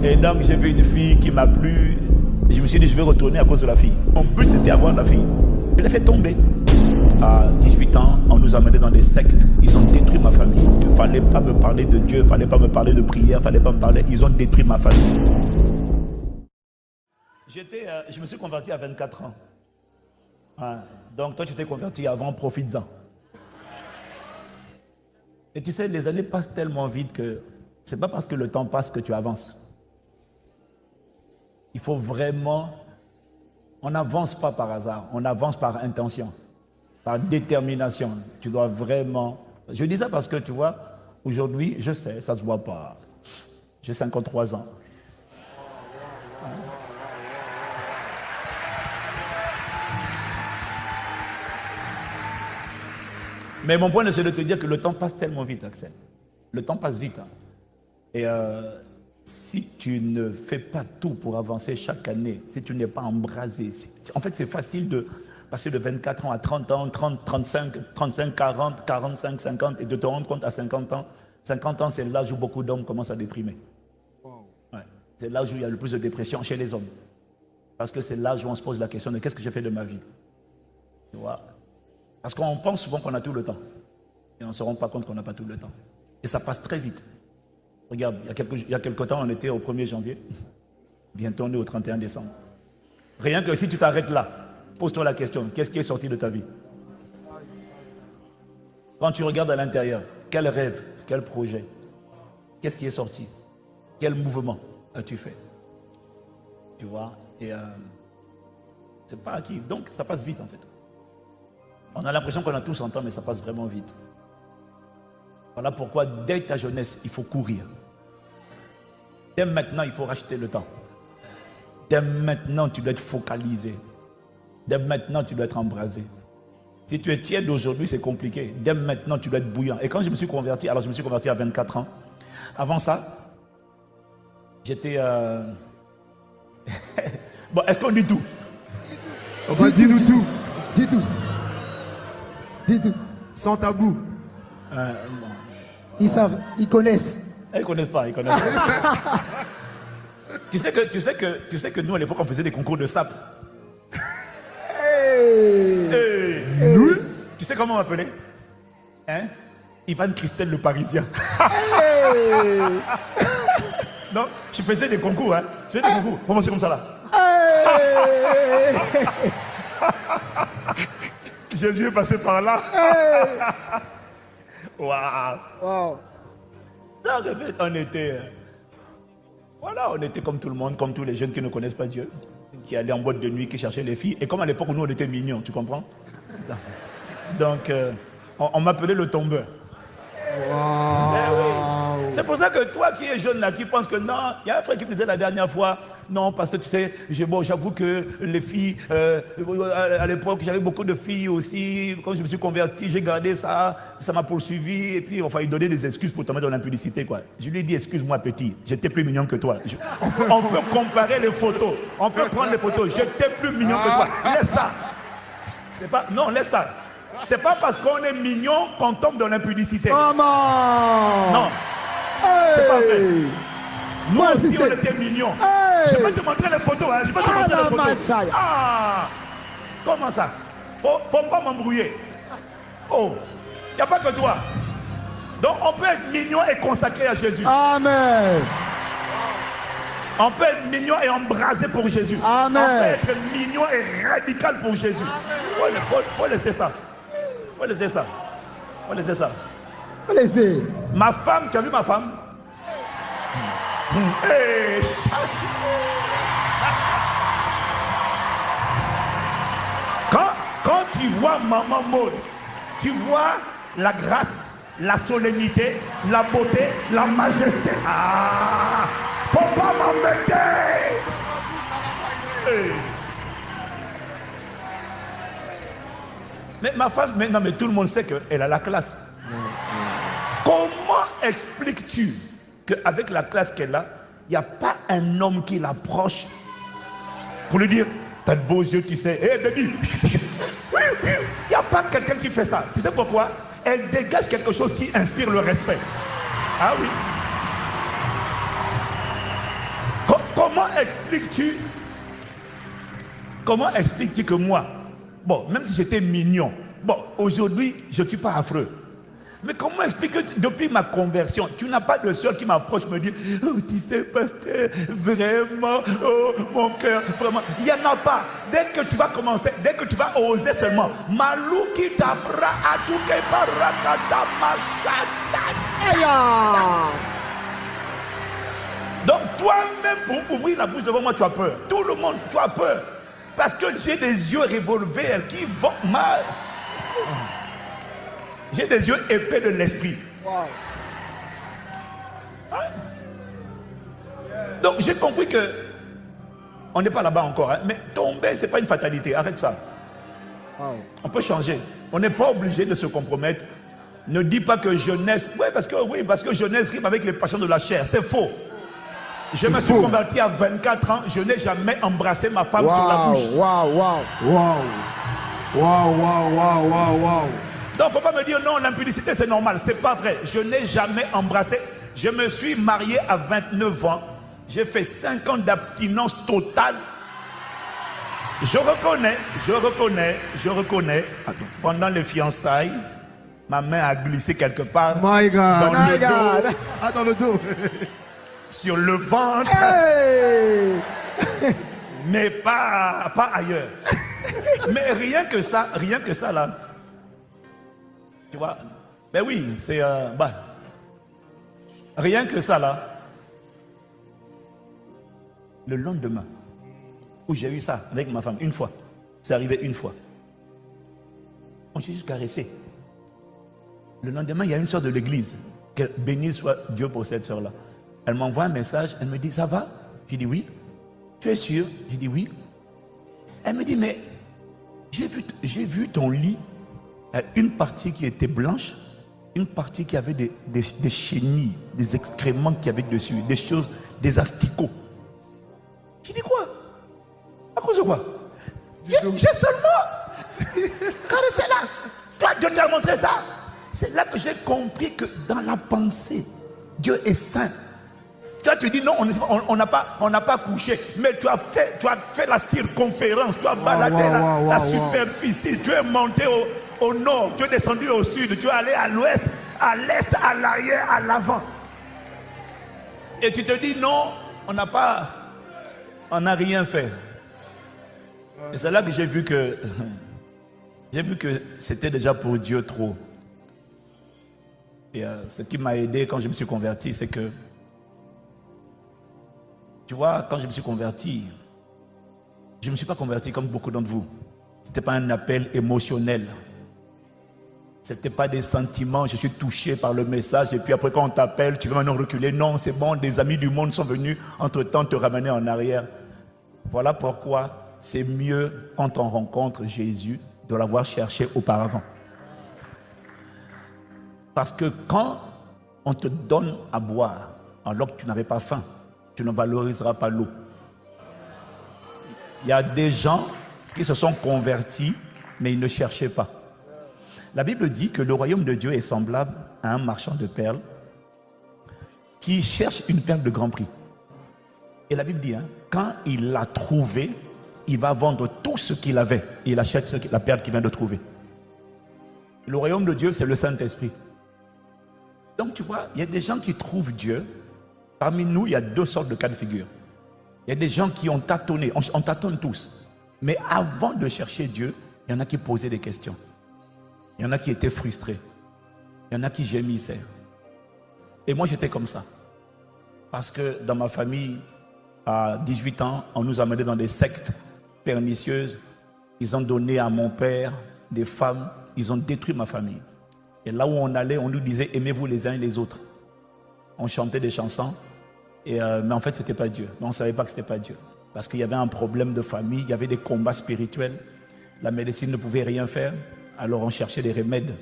Et donc j'ai vu une fille qui m'a plu. Et je me suis dit, je vais retourner à cause de la fille. Mon but, c'était avoir la fille. Je l'ai fait tomber. À 18 ans, on nous a menés dans des sectes. Ils ont détruit ma famille. Il ne fallait pas me parler de Dieu, il ne fallait pas me parler de prière, il ne fallait pas me parler. Ils ont détruit ma famille. Je me suis converti à 24 ans. Donc toi, tu t'es converti avant, profites-en. Et tu sais, les années passent tellement vite que ce n'est pas parce que le temps passe que tu avances. Il faut vraiment... On n'avance pas par hasard, on avance par intention, par détermination. Tu dois vraiment... Je dis ça parce que, tu vois, aujourd'hui, je sais, ça ne se voit pas. J'ai 53 ans. Mais mon point, c'est de te dire que le temps passe tellement vite, Axel. Le temps passe vite. Et si tu ne fais pas tout pour avancer chaque année, si tu n'es pas embrasé, en fait, c'est facile de passer de 24 ans à 30 ans, 30, 35, 40, 45, 50, et de te rendre compte à 50 ans. 50 ans, c'est l'âge où beaucoup d'hommes commencent à déprimer. Ouais. C'est l'âge où il y a le plus de dépression chez les hommes. Parce que c'est l'âge où on se pose la question de qu'est-ce que j'ai fait de ma vie. Tu vois? Parce qu'on pense souvent qu'on a tout le temps. Et on ne se rend pas compte qu'on n'a pas tout le temps. Et ça passe très vite. Regarde, il y a quelques temps, on était au 1er janvier. Bientôt, on est au 31 décembre. Rien que si tu t'arrêtes là, pose-toi la question, qu'est-ce qui est sorti de ta vie? Quand tu regardes à l'intérieur, quel rêve, quel projet? Qu'est-ce qui est sorti? Quel mouvement as-tu fait? Tu vois? Et c'est pas acquis. Donc, ça passe vite, en fait. On a l'impression qu'on a tout son temps, mais ça passe vraiment vite. Voilà pourquoi, dès ta jeunesse, il faut courir. Dès maintenant, il faut racheter le temps. Dès maintenant, tu dois être focalisé. Dès maintenant, tu dois être embrasé. Si tu es tiède aujourd'hui, c'est compliqué. Dès maintenant, tu dois être bouillant. Et quand je me suis converti, alors je me suis converti à 24 ans. Avant ça, j'étais... Bon, est-ce qu'on dit tout? Dis-nous tout. Dis tout. Dis tout. Sans tabou. Ils savent, ils connaissent. Ils ne connaissent pas, ils connaissent pas. tu sais que nous, à l'époque, on faisait des concours de sap. Nous, tu sais comment on m'appelait? Ivan Christelle le Parisien. Donc, je faisais des concours, Je faisais des concours. Comment c'est comme ça là? Jésus est passé par là. Waouh. Donc, en fait, on était... Voilà, on était comme tout le monde, comme tous les jeunes qui ne connaissent pas Dieu, qui allaient en boîte de nuit, qui cherchaient les filles. Et comme à l'époque où nous, on était mignons, tu comprends? Donc, on m'appelait le tombeur. Oui. C'est pour ça que toi qui es jeune là, qui penses que non, il y a un frère qui me disait la dernière fois, non, parce que tu sais, j'avoue que les filles, à l'époque, j'avais beaucoup de filles aussi. Quand je me suis converti, j'ai gardé ça, ça m'a poursuivi. Et puis, enfin, il donnait des excuses pour tomber dans l'impudicité, quoi. Je lui ai dit, excuse-moi, petit, j'étais plus mignon que toi. On peut comparer les photos, on peut prendre les photos, j'étais plus mignon que toi. Laisse ça. C'est pas, non, laisse ça. C'est pas parce qu'on est mignon qu'on tombe dans l'impudicité. Maman! Non. C'est pas vrai. Nous aussi, on était mignons. Je vais te montrer les photos. Je vais te montrer les photos. Comment ça? Faut pas m'embrouiller. Oh, il n'y a pas que toi. Donc, on peut être mignon et consacré à Jésus. Amen. On peut être mignon et embrasé pour Jésus. Amen. On peut être mignon et radical pour Jésus. Faut laisser ça. Faut laisser ça. Faut laisser ça. Faut laisser. Ma femme, tu as vu ma femme? Hey. Quand tu vois Maman Maud, tu vois la grâce, la solennité, la beauté, la majesté. Faut pas m'embêter. Hey. Mais ma femme, mais tout le monde sait qu'elle a la classe. Comment expliques-tu qu'avec la classe qu'elle a, il n'y a pas un homme qui l'approche pour lui dire, t'as de beaux yeux, tu sais, hey baby, oui, il n'y a pas quelqu'un qui fait ça. Tu sais pourquoi? Elle dégage quelque chose qui inspire le respect. Ah oui. expliques-tu que moi, bon, même si j'étais mignon, bon, aujourd'hui, je ne suis pas affreux. Mais comment expliquer que depuis ma conversion, tu n'as pas de soeur qui m'approche me dit, oh, tu sais, pasteur, vraiment, oh, mon cœur, vraiment. Il n'y en a pas. Dès que tu vas commencer, dès que tu vas oser seulement, Malou qui t'apprend à tout que parakata machata. Donc toi-même, pour ouvrir la bouche devant moi, tu as peur. Tout le monde, tu as peur. Parce que j'ai des yeux revolvers qui vont mal. J'ai des yeux épais de l'esprit. Wow. Hein? Donc j'ai compris que on n'est pas là-bas encore, hein, mais tomber, ce n'est pas une fatalité. Arrête ça. Wow. On peut changer. On n'est pas obligé de se compromettre. Ne dis pas que jeunesse. Oui, parce que jeunesse rime avec les passions de la chair. C'est faux. Je me suis converti à 24 ans. Je n'ai jamais embrassé ma femme sur la bouche. Wow. Donc, il ne faut pas me dire non, l'impudicité c'est normal. C'est pas vrai. Je n'ai jamais embrassé. Je me suis marié à 29 ans. J'ai fait 5 ans d'abstinence totale. Je reconnais. Attends. Pendant les fiançailles, ma main a glissé quelque part. My God. Dans le dos. Ah, dans le dos. Sur le ventre. Hey. Mais pas ailleurs. Mais rien que ça là. Tu vois, ben oui, c'est rien que ça là. Le lendemain, où j'ai eu ça avec ma femme, une fois, c'est arrivé une fois. On s'est juste caressé. Le lendemain, il y a une soeur de l'église, que béni soit Dieu pour cette soeur-là. Elle m'envoie un message, elle me dit, ça va? J'ai dit oui. Tu es sûr? J'ai dit oui. Elle me dit, mais j'ai vu ton lit. Une partie qui était blanche, une partie qui avait des chenilles, des excréments qu'il y avait dessus, des choses, des asticots. J'ai dit quoi? À cause de quoi? J'ai seulement caressé là. Toi, Dieu t'a montré ça. C'est là que j'ai compris que dans la pensée, Dieu est saint. Toi, tu dis non, on n'a pas couché, mais tu as fait la circonférence, tu as baladé la superficie, tu es monté au nord, tu es descendu au sud, tu es allé à l'ouest, à l'est, à l'arrière, à l'avant. Et tu te dis non, on n'a rien fait. Et c'est là que j'ai vu que c'était déjà pour Dieu trop. Et ce qui m'a aidé quand je me suis converti, c'est que, tu vois, quand je me suis converti, je ne me suis pas converti comme beaucoup d'entre vous. Ce n'était pas un appel émotionnel. Ce n'était pas des sentiments, je suis touché par le message et puis après quand on t'appelle, tu veux maintenant reculer. Non, c'est bon, des amis du monde sont venus entre-temps te ramener en arrière. Voilà pourquoi c'est mieux quand on rencontre Jésus de l'avoir cherché auparavant. Parce que quand on te donne à boire alors que tu n'avais pas faim, tu ne valoriseras pas l'eau. Il y a des gens qui se sont convertis, mais ils ne cherchaient pas. La Bible dit que le royaume de Dieu est semblable à un marchand de perles qui cherche une perle de grand prix. Et la Bible dit, quand il l'a trouvée, il va vendre tout ce qu'il avait et il achète la perle qu'il vient de trouver. Le royaume de Dieu, c'est le Saint-Esprit. Donc tu vois, il y a des gens qui trouvent Dieu. Parmi nous, il y a deux sortes de cas de figure. Il y a des gens qui ont tâtonné, on tâtonne tous. Mais avant de chercher Dieu, il y en a qui posaient des questions. Il y en a qui étaient frustrés. Il y en a qui gémissaient. Et moi, j'étais comme ça. Parce que dans ma famille, à 18 ans, on nous a menés dans des sectes pernicieuses. Ils ont donné à mon père des femmes. Ils ont détruit ma famille. Et là où on allait, on nous disait, aimez-vous les uns et les autres. On chantait des chansons. Mais en fait, ce n'était pas Dieu. Mais on ne savait pas que ce n'était pas Dieu. Parce qu'il y avait un problème de famille, il y avait des combats spirituels. La médecine ne pouvait rien faire. Alors on cherchait des remèdes.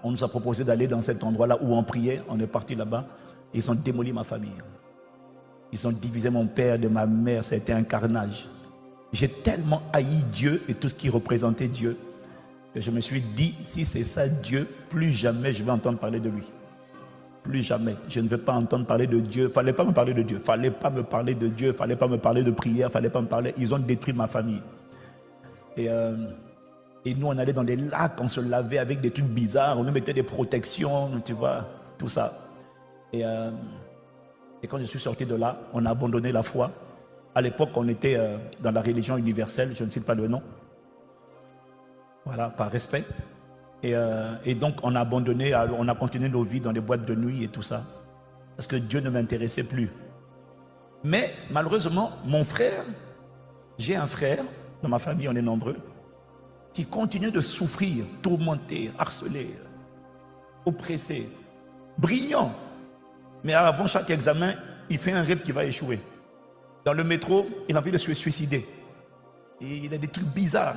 On nous a proposé d'aller dans cet endroit-là où on priait. On est parti là-bas. Ils ont démoli ma famille. Ils ont divisé mon père de ma mère. C'était un carnage. J'ai tellement haï Dieu et tout ce qui représentait Dieu que je me suis dit, si c'est ça Dieu, plus jamais je vais entendre parler de lui. plus jamais. Je ne veux pas entendre parler de Dieu. Fallait pas me parler de Dieu. Fallait pas me parler de Dieu. Fallait pas me parler de prière. Fallait pas me parler. Ils ont détruit ma famille. Et nous, on allait dans les lacs, on se lavait avec des trucs bizarres. On nous mettait des protections, tu vois, tout ça. Et quand je suis sorti de là, on a abandonné la foi. À l'époque, on était dans la religion universelle. Je ne cite pas le nom. Voilà, par respect. Et donc, on a abandonné, on a continué nos vies dans les boîtes de nuit et tout ça. Parce que Dieu ne m'intéressait plus. Mais, malheureusement, mon frère, j'ai un frère, dans ma famille, on est nombreux, qui continue de souffrir, tourmenté, harcelé, oppressé, brillant. Mais avant chaque examen, il fait un rêve qui va échouer. Dans le métro, il a envie de se suicider. Et il a des trucs bizarres.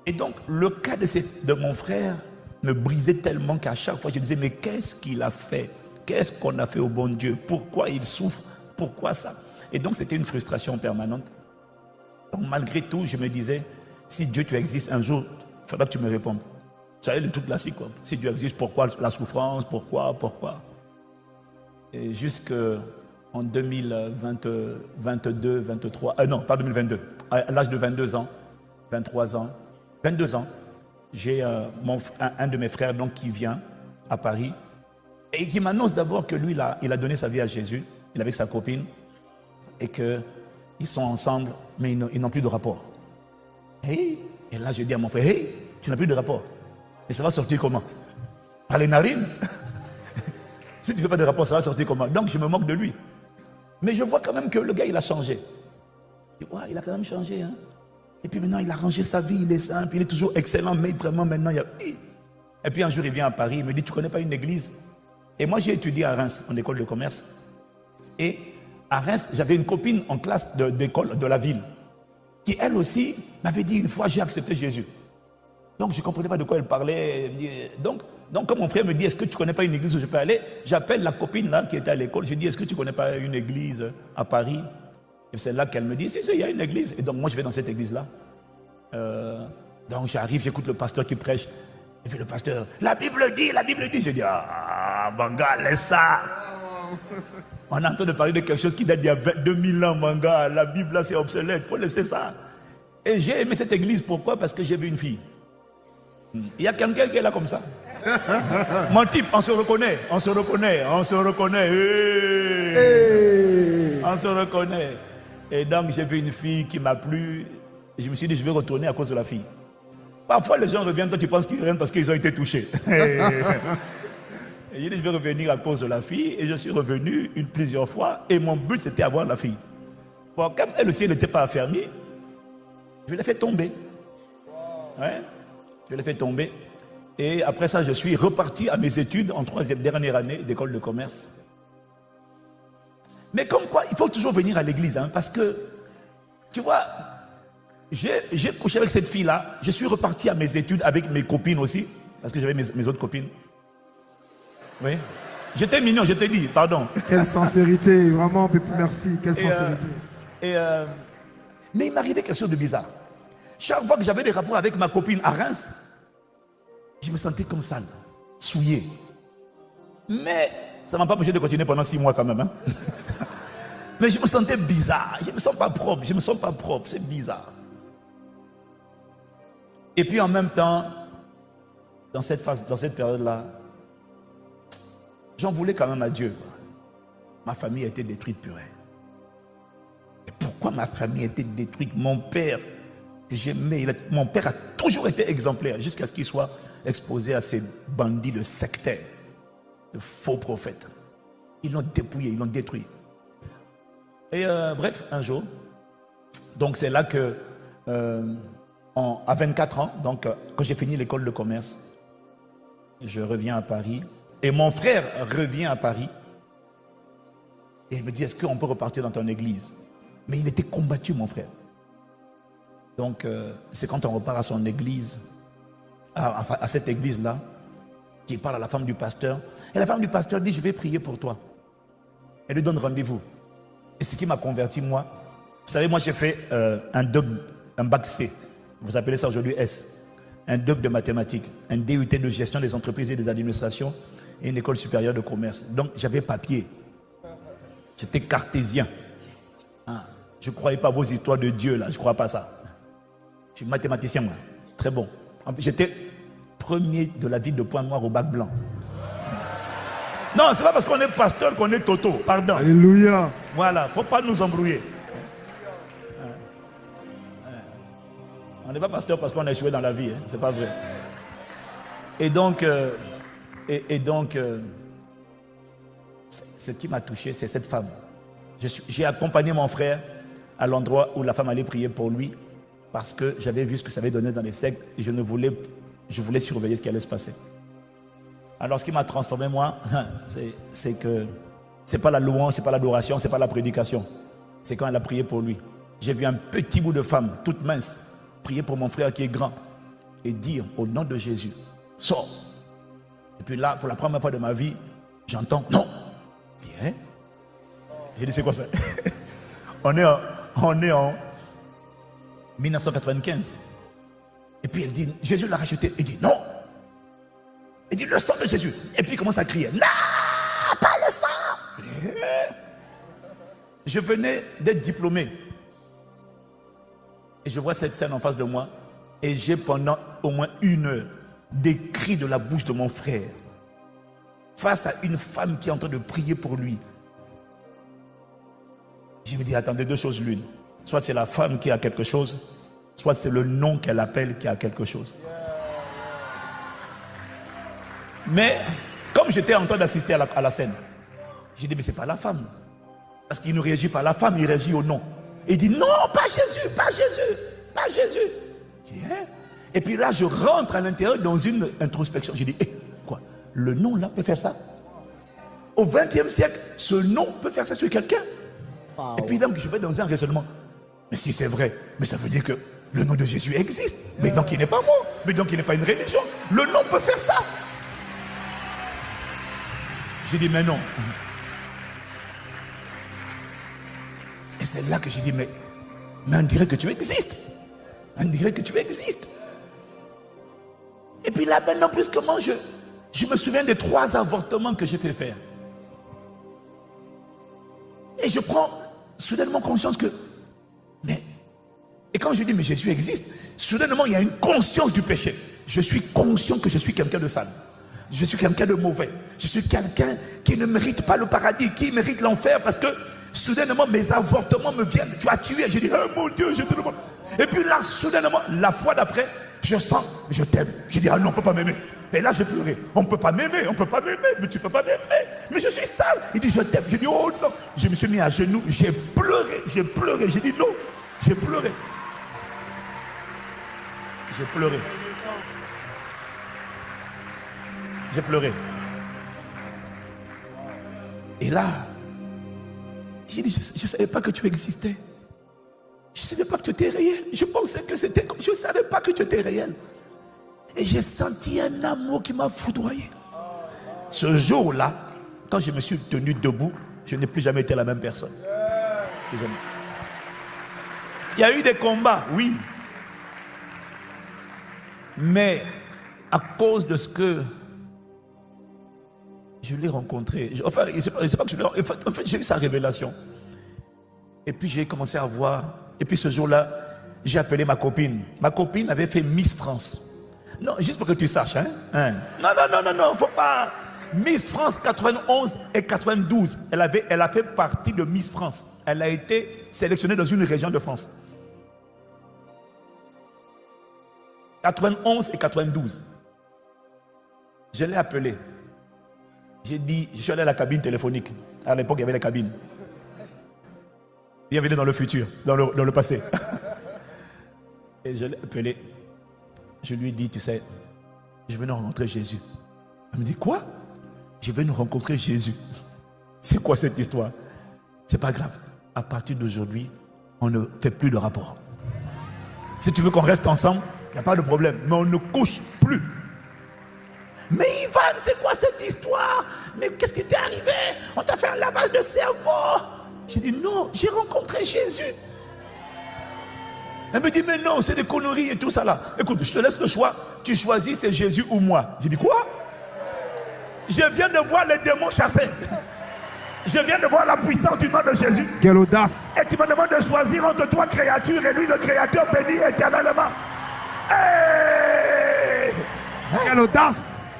Et donc, le cas de mon frère me brisait tellement qu'à chaque fois, je disais, mais qu'est-ce qu'il a fait? Qu'est-ce qu'on a fait au bon Dieu? Pourquoi il souffre? Pourquoi ça? Et donc, c'était une frustration permanente. Donc, malgré tout, je me disais, si Dieu, tu existes un jour, il faudra que tu me répondes. Tu savez, le truc classique, quoi. Si Dieu existe, pourquoi la souffrance? Pourquoi? Et jusqu'en 2022, 23, non, pas 2022, à l'âge de 22 ans, 23 ans, 22 ans, j'ai un de mes frères donc, qui vient à Paris et qui m'annonce d'abord que lui, il a donné sa vie à Jésus, il est avec sa copine et qu'ils sont ensemble, mais ils n'ont plus de rapport. Et là, je dis à mon frère, hey, tu n'as plus de rapport. Et ça va sortir comment? Par les narines? Si tu ne fais pas de rapport, ça va sortir comment? Donc, je me moque de lui. Mais je vois quand même que le gars, il a changé. Je dis, ouais, il a quand même changé, hein. Et puis maintenant, il a rangé sa vie, il est simple, il est toujours excellent, mais vraiment maintenant, il y a... Et puis un jour, il vient à Paris, il me dit, tu ne connais pas une église? Et moi, j'ai étudié à Reims, en école de commerce. Et à Reims, j'avais une copine en classe d'école de la ville, qui elle aussi m'avait dit, une fois, j'ai accepté Jésus. Donc, je ne comprenais pas de quoi elle parlait. Donc, quand mon frère me dit, est-ce que tu ne connais pas une église où je peux aller? J'appelle la copine là qui était à l'école, je dis, est-ce que tu ne connais pas une église à Paris? Et c'est là qu'elle me dit, si, il y a une église. Et donc, moi, je vais dans cette église-là. Donc, j'arrive, j'écoute le pasteur qui prêche. Et puis le pasteur, la Bible dit. Je dis, ah, mon gars, laisse ça. On est en train de parler de quelque chose qui date d'il y a 2000 ans, mon gars. La Bible, là, c'est obsolète. Il faut laisser ça. Et j'ai aimé cette église. Pourquoi? Parce que j'ai vu une fille. Il y a quelqu'un qui est là comme ça. Mon type, on se reconnaît. Hey. On se reconnaît. Et donc, j'ai vu une fille qui m'a plu. Et je me suis dit, je vais retourner à cause de la fille. Parfois, les gens reviennent, toi, tu penses qu'ils reviennent parce qu'ils ont été touchés. Et j'ai dit, je vais revenir à cause de la fille. Et je suis revenu plusieurs fois. Et mon but, c'était avoir la fille. Bon, comme elle aussi, elle n'était pas affermie, je l'ai fait tomber. Ouais, je l'ai fait tomber. Et après ça, je suis reparti à mes études en dernière année d'école de commerce. Mais comme quoi, il faut toujours venir à l'église, hein, parce que, tu vois, j'ai couché avec cette fille-là, je suis reparti à mes études avec mes copines aussi, parce que j'avais mes autres copines. Oui. J'étais mignon, je t'ai dit, pardon. Quelle sincérité, vraiment, merci, quelle sincérité. Mais il m'arrivait quelque chose de bizarre. Chaque fois que j'avais des rapports avec ma copine à Reims, je me sentais comme sale, souillé. Mais ça ne m'a pas empêché de continuer pendant 6 mois quand même. Hein. Mais je me sentais bizarre. Je ne me sens pas propre. C'est bizarre. Et puis en même temps, dans cette période-là, j'en voulais quand même à Dieu. Ma famille a été détruite purée. Et pourquoi ma famille a été détruite? Mon père, que j'aimais, mon père a toujours été exemplaire jusqu'à ce qu'il soit exposé à ces bandits de sectaires, de faux prophètes. Ils l'ont dépouillé, ils l'ont détruit. Et bref, un jour, donc c'est là que, à 24 ans, donc quand j'ai fini l'école de commerce, je reviens à Paris, et mon frère revient à Paris, et il me dit, est-ce qu'on peut repartir dans ton église? Mais il était combattu, mon frère. Donc, c'est quand on repart à son église, à cette église-là, qui parle à la femme du pasteur. Et la femme du pasteur dit, je vais prier pour toi. Elle lui donne rendez-vous. Et ce qui m'a converti, moi, vous savez, moi j'ai fait un bac C. Vous appelez ça aujourd'hui S. Un doc de mathématiques, un DUT de gestion des entreprises et des administrations. et une école supérieure de commerce. Donc j'avais papier. J'étais cartésien. Hein? Je ne croyais pas à vos histoires de Dieu là, je ne crois pas à ça. Je suis mathématicien moi, très bon. J'étais premier de la ville de Pointe-Noire au bac blanc. Non, c'est pas parce qu'on est pasteur qu'on est toto, pardon. Alléluia. Voilà, faut pas nous embrouiller. On n'est pas pasteur parce qu'on a échoué dans la vie, hein? C'est pas vrai. Et donc, ce qui m'a touché, c'est cette femme. J'ai accompagné mon frère à l'endroit où la femme allait prier pour lui parce que j'avais vu ce que ça avait donné dans les sectes et je voulais surveiller ce qui allait se passer. Alors ce qui m'a transformé moi, c'est que c'est pas la louange, c'est pas l'adoration, c'est pas la prédication. C'est quand elle a prié pour lui. J'ai vu un petit bout de femme, toute mince, prier pour mon frère qui est grand et dire au nom de Jésus, sors. Et puis là, pour la première fois de ma vie, j'entends non. Bien. J'ai dit c'est quoi ça? on est en 1995. Et puis elle dit, Jésus l'a racheté. Il dit non. Il dit le sang de Jésus. Et puis il commence à crier, non, pas le sang. Je venais d'être diplômé. Et je vois cette scène en face de moi. Et j'ai pendant au moins 1 heure des cris de la bouche de mon frère face à une femme qui est en train de prier pour lui. Je me dis, attendez, 2 choses l'une. Soit c'est la femme qui a quelque chose, soit c'est le nom qu'elle appelle qui a quelque chose. Mais comme j'étais en train d'assister à la scène, j'ai dit, mais c'est pas la femme. Parce qu'il ne réagit pas à la femme, il réagit au nom. Il dit, non, pas Jésus, pas Jésus, pas Jésus. Je dis, hein? Et puis là, je rentre à l'intérieur dans une introspection. Je dis, quoi? Le nom là peut faire ça? Au XXe siècle, ce nom peut faire ça sur quelqu'un? Wow. Et puis donc, je vais dans un raisonnement. Mais si c'est vrai, mais ça veut dire que le nom de Jésus existe. Mais donc il n'est pas mort. Mais donc il n'est pas une religion. Le nom peut faire ça. J'ai dit, mais non. Et c'est là que j'ai dit, mais on dirait que tu existes. On dirait que tu existes. Et puis là, maintenant, brusquement, je me souviens des 3 avortements que j'ai fait faire. Et je prends soudainement conscience que, et quand je dis, mais Jésus existe, soudainement, il y a une conscience du péché. Je suis conscient que je suis quelqu'un de sale. Je suis quelqu'un de mauvais. Je suis quelqu'un qui ne mérite pas le paradis, qui mérite l'enfer parce que soudainement, mes avortements me viennent. Tu as tué. J'ai dit, oh mon Dieu, je te demande. Et puis là, soudainement, la fois d'après, je sens, je t'aime. J'ai dit, ah non, on ne peut pas m'aimer. Et là, j'ai pleuré. On ne peut pas m'aimer, on ne peut pas m'aimer, mais tu ne peux pas m'aimer. Mais je suis sale. Il dit, je t'aime. J'ai dit, oh non. Je me suis mis à genoux, j'ai pleuré. J'ai dit, non. J'ai pleuré. J'ai pleuré. J'ai pleuré. Et là, j'ai dit, je ne savais pas que tu existais. Je ne savais pas que tu étais réel. Je pensais que c'était comme... Je ne savais pas que tu étais réel. Et j'ai senti un amour qui m'a foudroyé. Ce jour-là, quand je me suis tenu debout, je n'ai plus jamais été la même personne. Plus jamais. Il y a eu des combats, oui. Mais à cause de ce que je l'ai rencontré, enfin, c'est pas que je l'ai rencontré, en fait, j'ai eu sa révélation. Et puis j'ai commencé à voir. Et puis ce jour-là, j'ai appelé ma copine. Ma copine avait fait Miss France. Non, juste pour que tu saches, hein. Non, faut pas. Miss France 91 et 92. Elle a fait partie de Miss France. Elle a été sélectionnée dans une région de France. 91 et 92. Je l'ai appelé. J'ai dit, je suis allé à la cabine téléphonique. À l'époque, il y avait les cabines. Bienvenue dans le futur, dans le passé. Et je l'ai appelé. Je lui ai dit, tu sais, je vais nous rencontrer Jésus. Elle me dit, quoi? Je vais nous rencontrer Jésus. C'est quoi cette histoire? C'est pas grave. À partir d'aujourd'hui, on ne fait plus de rapport. Si tu veux qu'on reste ensemble, il n'y a pas de problème. Mais on ne couche plus. Mais Ivan, c'est quoi cette histoire? Mais qu'est-ce qui t'est arrivé? On t'a fait un lavage de cerveau. J'ai dit, non, j'ai rencontré Jésus. Elle me dit, mais non, c'est des conneries et tout ça là. Écoute, je te laisse le choix. Tu choisis, c'est Jésus ou moi. J'ai dit, quoi? Je viens de voir les démons chassés. Je viens de voir la puissance du nom de Jésus. Quelle audace. Et tu me demandes de choisir entre toi, créature, et lui, le Créateur béni éternellement. Hey! Quelle audace.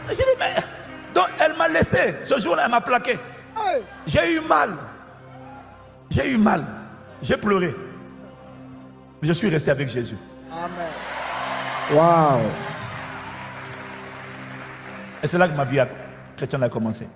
J'ai dit, mais... Donc, elle m'a laissé. Ce jour-là, elle m'a plaqué. J'ai eu mal. J'ai eu mal. J'ai pleuré. Je suis resté avec Jésus. Waouh. Et c'est là que ma vie chrétienne a commencé.